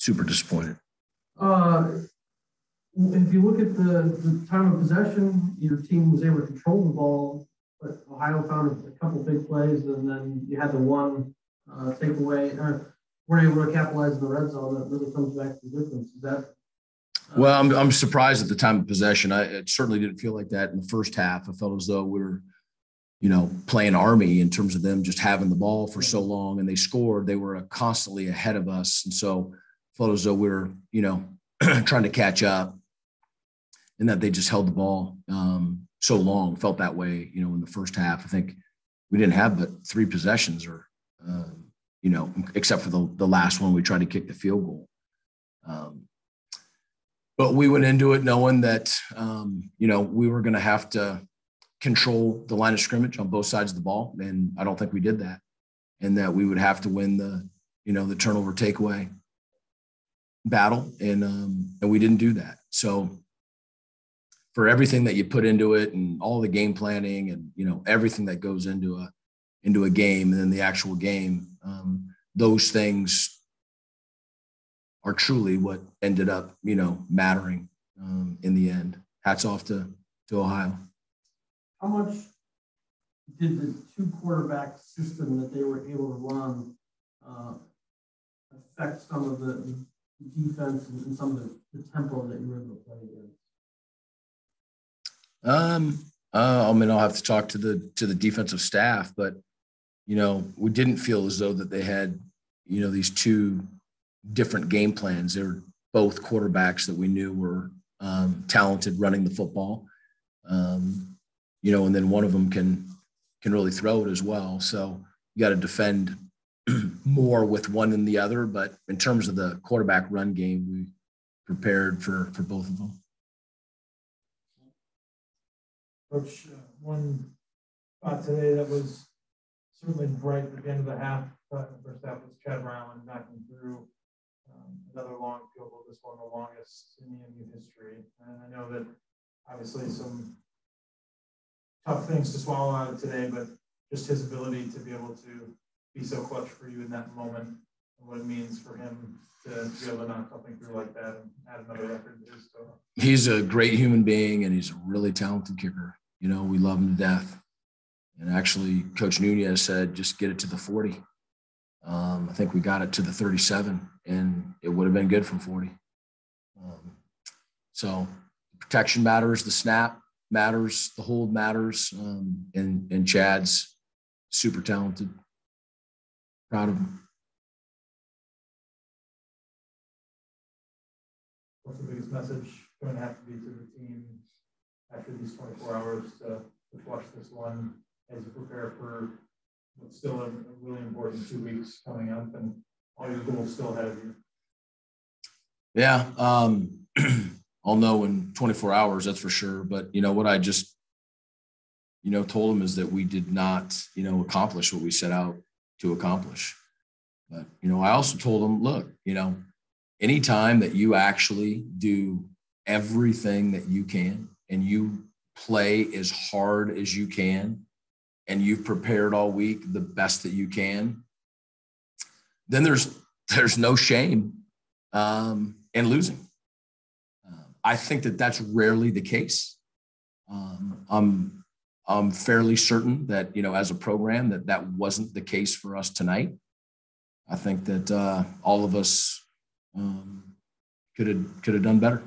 super disappointed. If you look at the time of possession, your team was able to control the ball, but Ohio found a couple big plays, and then you had the one takeaway, weren't able to capitalize in the red zone. That really comes back to the difference. Is that? Well, I'm surprised at the time of possession. It certainly didn't feel like that in the first half. I felt as though we were, playing Army in terms of them just having the ball for so long, and they scored. They were constantly ahead of us, and so I felt as though we were, trying to catch up. And that they just held the ball so long, felt that way, in the first half. I think we didn't have but 3 possessions except for the last one, we tried to kick the field goal. But we went into it knowing that, we were going to have to control the line of scrimmage on both sides of the ball. And I don't think we did that. And that we would have to win the turnover takeaway battle. And we didn't do that. So, for everything that you put into it and all the game planning and, everything that goes into a game and then the actual game, those things are truly what ended up, mattering in the end. Hats off to Ohio. How much did the 2-quarterback system that they were able to run affect some of the defense and some of the tempo that you were able to play against? I'll have to talk to the defensive staff, but we didn't feel as though that they had, these 2 different game plans. They were both quarterbacks that we knew were talented running the football, and then one of them can really throw it as well. So you got to defend more with one than the other. But in terms of the quarterback run game, we prepared for both of them. Coach, one spot today that was certainly bright at the end of the half, but in the first half was Chad Brown knocking through another long field goal, this one the longest in the EMU history. And I know that obviously some tough things to swallow out of today, but just his ability to be able to be so clutch for you in that moment and what it means for him to be able to knock something through like that and add another record to his total. He's a great human being, and he's a really talented kicker. We love him to death. And actually, Coach Nunez said, just get it to the 40. I think we got it to the 37, and it would have been good from 40. So protection matters, the snap matters, the hold matters, and Chad's super talented. Proud of him. What's the biggest message going to have to be to the team after these 24 hours to watch this one as you prepare for what's still a really important 2 weeks coming up and all your goals still ahead of you? Yeah, I'll know in 24 hours, that's for sure. But what I just, told them is that we did not, accomplish what we set out to accomplish. But, I also told them, look, anytime that you actually do everything that you can and you play as hard as you can and you've prepared all week the best that you can, then there's no shame in losing. I think that that's rarely the case. I'm fairly certain that, as a program that wasn't the case for us tonight. I think that all of us could have done better.